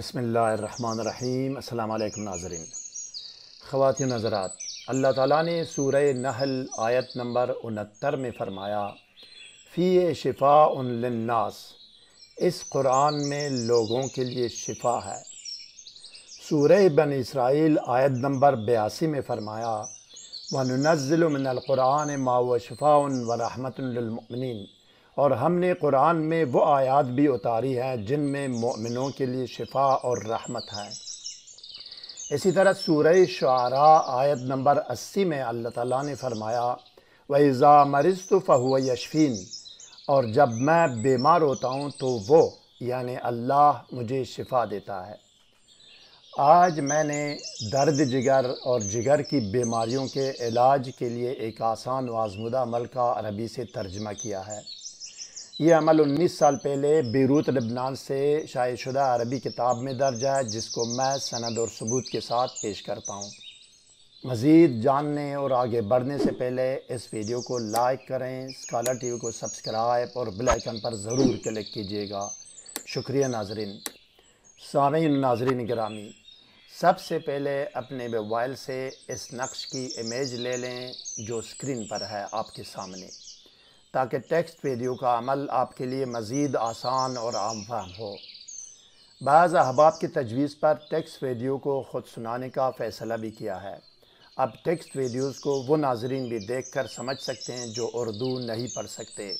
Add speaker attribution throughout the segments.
Speaker 1: بسم اللہ الرحمن الرحیم۔ السلام علیکم ناظرین، خواتین حضرات، اللہ تعالیٰ نے سورہ نحل آیت نمبر 69 میں فرمایا فی شفاء للناس، اس قرآن میں لوگوں کے لیے شفا ہے۔ سورہ بنی اسرائیل آیت نمبر 82 میں فرمایا وَنُنَزِّلُ مِنَ الْقُرْآنِ مَا هُوَ شِفَاءٌ وَرَحْمَةٌ لِلْمُؤْمِنِينَ، اور ہم نے قرآن میں وہ آیات بھی اتاری ہیں جن میں مؤمنوں کے لیے شفا اور رحمت ہے۔ اسی طرح سورہ شعراء آیت نمبر 80 میں اللہ تعالیٰ نے فرمایا وَإِذَا مَرِضْتُ فَهُوَ يَشْفِينِ، اور جب میں بیمار ہوتا ہوں تو وہ یعنی اللہ مجھے شفا دیتا ہے۔ آج میں نے درد جگر اور جگر کی بیماریوں کے علاج کے لیے ایک آسان و آزمودہ عمل کا عربی سے ترجمہ کیا ہے۔ یہ عمل 19 سال پہلے بیروت لبنان سے شائع شدہ عربی کتاب میں درج ہے، جس کو میں سند اور ثبوت کے ساتھ پیش کرتا ہوں۔ مزید جاننے اور آگے بڑھنے سے پہلے اس ویڈیو کو لائک کریں، اسکالر ٹی وی کو سبسکرائب اور بیل آئیکن پر ضرور کلک کیجیے گا۔ شکریہ ناظرین۔ سامعین ناظرین گرامی، سب سے پہلے اپنے موبائل سے اس نقش کی امیج لے لیں جو اسکرین پر ہے آپ کے سامنے، تاکہ ٹیکسٹ ویڈیو کا عمل آپ کے لیے مزید آسان اور عام فہم ہو۔ بعض احباب کی تجویز پر ٹیکسٹ ویڈیو کو خود سنانے کا فیصلہ بھی کیا ہے۔ اب ٹیکسٹ ویڈیوز کو وہ ناظرین بھی دیکھ کر سمجھ سکتے ہیں جو اردو نہیں پڑھ سکتے۔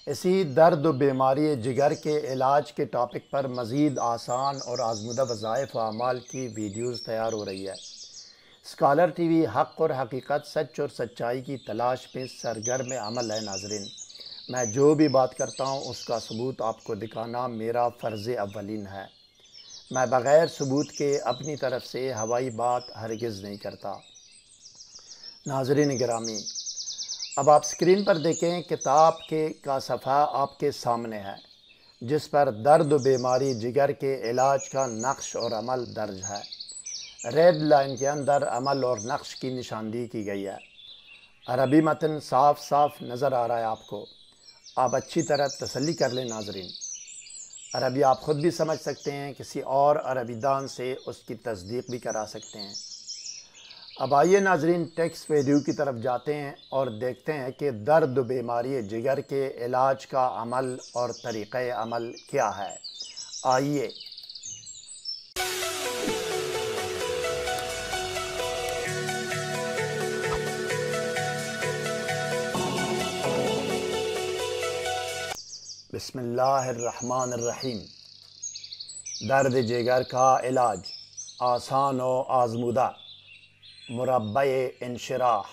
Speaker 1: اسی درد و بیماری جگر کے علاج کے ٹاپک پر مزید آسان اور آزمودہ وظائف و اعمال کی ویڈیوز تیار ہو رہی ہے۔ اسکالر ٹی وی حق اور حقیقت، سچ اور سچائی کی تلاش میں سرگرم عمل ہے۔ ناظرین، میں جو بھی بات کرتا ہوں اس کا ثبوت آپ کو دکھانا میرا فرض اولین ہے۔ میں بغیر ثبوت کے اپنی طرف سے ہوائی بات ہرگز نہیں کرتا۔ ناظرین گرامی، اب آپ اسکرین پر دیکھیں، کتاب کا صفحہ آپ کے سامنے ہے جس پر درد و بیماری جگر کے علاج کا نقش اور عمل درج ہے۔ ریڈ لائن کے اندر عمل اور نقش کی نشاندہی کی گئی ہے۔ عربی متن صاف صاف نظر آ رہا ہے آپ کو۔ آپ اچھی طرح تسلی کر لیں ناظرین، عربی آپ خود بھی سمجھ سکتے ہیں، کسی اور عربی دان سے اس کی تصدیق بھی کرا سکتے ہیں۔ اب آئیے ناظرین، ٹیکسٹ ویڈیو کی طرف جاتے ہیں اور دیکھتے ہیں کہ درد و بیماری جگر کے علاج کا عمل اور طریقہ عمل کیا ہے۔ آئیے۔ بسم اللہ الرحمن الرحیم۔ درد جگر کا علاج آسان و آزمودہ، مربع انشراح۔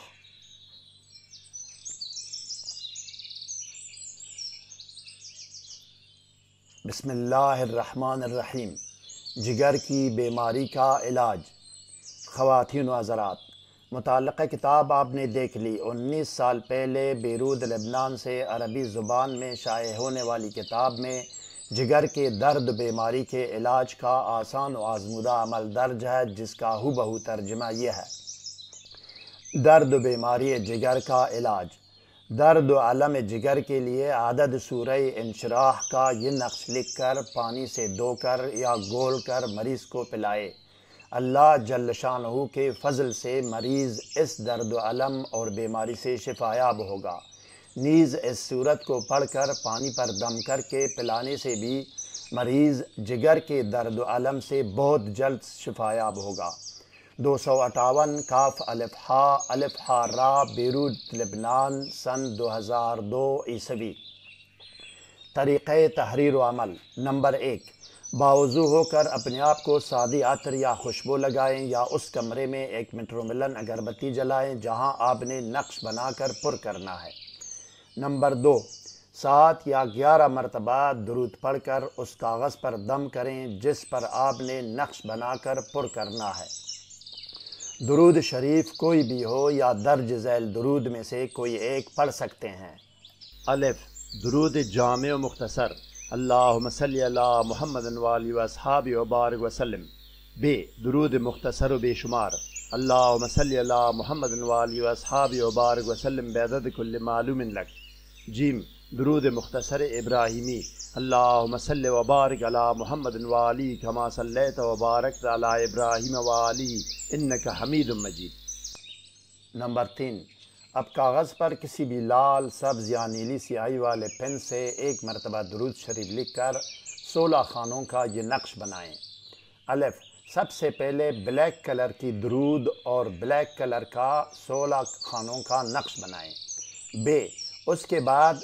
Speaker 1: بسم اللہ الرحمن الرحیم۔ جگر کی بیماری کا علاج۔ خواتین و حضرات، متعلقہ کتاب آپ نے دیکھ لی۔ 19 سال پہلے بیروت لبنان سے عربی زبان میں شائع ہونے والی کتاب میں جگر کے درد بیماری کے علاج کا آسان و آزمودہ عمل درج ہے، جس کا ہو بہو ترجمہ یہ ہے۔ درد و بیماری جگر کا علاج۔ درد و علم جگر کے لیے عدد سورہ انشراح کا یہ نقش لکھ کر پانی سے دھو کر یا گول کر مریض کو پلائے۔ اللہ جل شانہ کے فضل سے مریض اس درد و علم اور بیماری سے شفایاب ہوگا۔ نیز اس صورت کو پڑھ کر پانی پر دم کر کے پلانے سے بھی مریض جگر کے درد و علم سے بہت جلد شفایاب ہوگا۔ 258 کاف الف ہا را، بیروت لبنان، سن 2002 عیسوی۔ طریقہ تحریر و عمل۔ نمبر 1، باوضو ہو کر اپنے آپ کو سادی عطر یا خوشبو لگائیں یا اس کمرے میں ایک مٹروملن اگربتی جلائیں جہاں آپ نے نقش بنا کر پر کرنا ہے۔ نمبر 2، 7 یا 11 مرتبہ درود پڑھ کر اس کاغذ پر دم کریں جس پر آپ نے نقش بنا کر پر کرنا ہے۔ درود شریف کوئی بھی ہو یا درج ذیل درود میں سے کوئی ایک پڑھ سکتے ہیں۔ الف، درود جامع و مختصر، اللہم صلی علی محمد وآلہ واصحابہ وبارک وسلم۔ ب، درود مختصر و بے شمار، اللہم صلی علی محمد وآلہ واصحابہ وبارک وسلم بعدد کل معلوم لک۔ جیم، درود مختصر ابراہیمی۔ اللہم صلی و بارک علی محمد و آلہ کما صلیت و بارکت علی ابراہیم و آلہ انک حمید مجید۔ نمبر 3، اب کاغذ پر کسی بھی لال، سبز یا نیلی سیاہی والے پین سے ایک مرتبہ درود شریف لکھ کر 16 خانوں کا یہ نقش بنائیں۔ الف، سب سے پہلے بلیک کلر کی درود اور بلیک کلر کا 16 خانوں کا نقش بنائیں۔ ب، اس کے بعد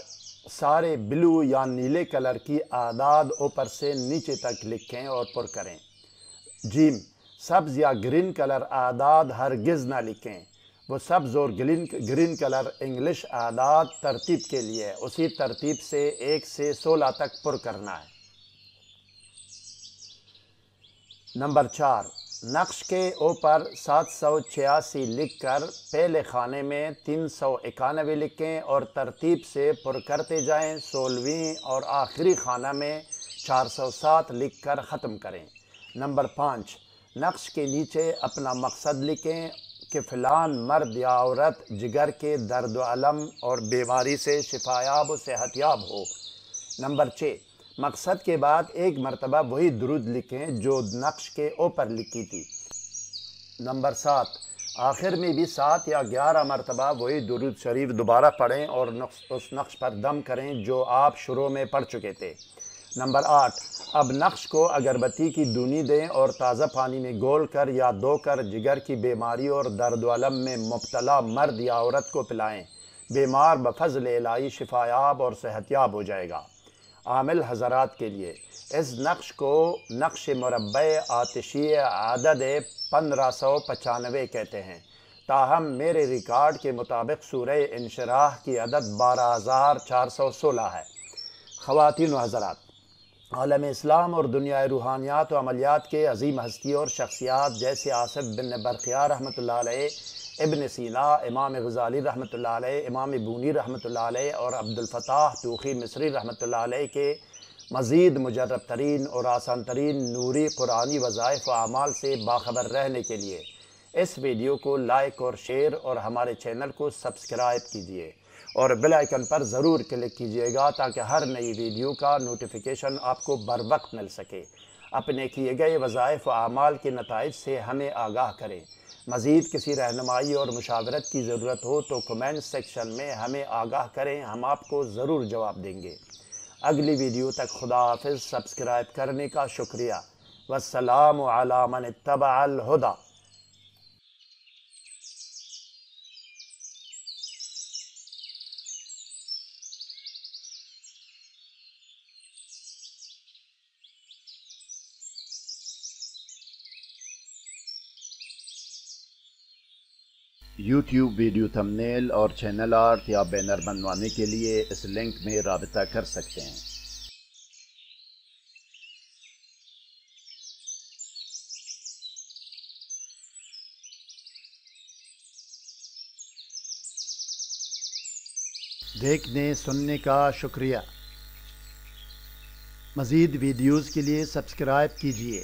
Speaker 1: سارے بلو یا نیلے کلر کی اعداد اوپر سے نیچے تک لکھیں اور پر کریں۔ جیم، سبز یا گرین کلر اعداد ہرگز نہ لکھیں، وہ سبز اور گرین کلر انگلش اعداد ترتیب کے لیے اسی ترتیب سے 1 سے 16 تک پر کرنا ہے۔ نمبر 4، نقش کے اوپر 786 لکھ کر پہلے خانے میں 391 لکھیں اور ترتیب سے پر کرتے جائیں۔ 16ویں اور آخری خانہ میں 407 لکھ کر ختم کریں۔ نمبر 5، نقش کے نیچے اپنا مقصد لکھیں کہ فلان مرد یا عورت جگر کے درد و الم اور بیماری سے شفایاب و صحت یاب ہو۔ نمبر 6، مقصد کے بعد ایک مرتبہ وہی درود لکھیں جو نقش کے اوپر لکھی تھی۔ نمبر 7، آخر میں بھی 7 یا 11 مرتبہ وہی درود شریف دوبارہ پڑھیں اور اس نقش پر دم کریں جو آپ شروع میں پڑھ چکے تھے۔ نمبر 8، اب نقش کو اگربتی کی دونی دیں اور تازہ پانی میں گول کر یا دھو کر جگر کی بیماری اور درد و الم میں مبتلا مرد یا عورت کو پلائیں۔ بیمار بفضل الہی شفایاب اور صحت یاب ہو جائے گا۔ عامل حضرات کے لیے اس نقش کو نقش مربع آتشی عدد 1595 کہتے ہیں، تاہم میرے ریکارڈ کے مطابق سورہ انشراح کی عدد 12416 ہے۔ خواتین و حضرات، عالم اسلام اور دنیا روحانیات و عملیات کے عظیم ہستی اور شخصیات جیسے آصف بن برقیہ رحمۃ اللہ علیہ، ابن سینا، امام غزالی رحمۃ اللہ علیہ، امام بونی رحمۃ اللہ علیہ اور عبدالفتاح توخی مصری رحمۃ اللہ علیہ کے مزید مجرب ترین اور آسان ترین نوری قرآنی وظائف و اعمال سے باخبر رہنے کے لیے اس ویڈیو کو لائک اور شیئر اور ہمارے چینل کو سبسکرائب کیجیے اور بیل آئیکن پر ضرور کلک کیجیے گا تاکہ ہر نئی ویڈیو کا نوٹیفیکیشن آپ کو بر وقت مل سکے۔ اپنے کیے گئے وظائف و اعمال کے نتائج سے ہمیں آگاہ کریں۔ مزید کسی رہنمائی اور مشاورت کی ضرورت ہو تو کمنٹ سیکشن میں ہمیں آگاہ کریں، ہم آپ کو ضرور جواب دیں گے۔ اگلی ویڈیو تک خدا حافظ۔ سبسکرائب کرنے کا شکریہ۔ والسلام علی من اتبع الہدی۔ یوٹیوب ویڈیو تھمبنیل اور چینل آرٹ یا بینر بنوانے کے لیے اس لنک میں رابطہ کر سکتے ہیں۔ دیکھنے سننے کا شکریہ۔ مزید ویڈیوز کے لیے سبسکرائب کیجیے۔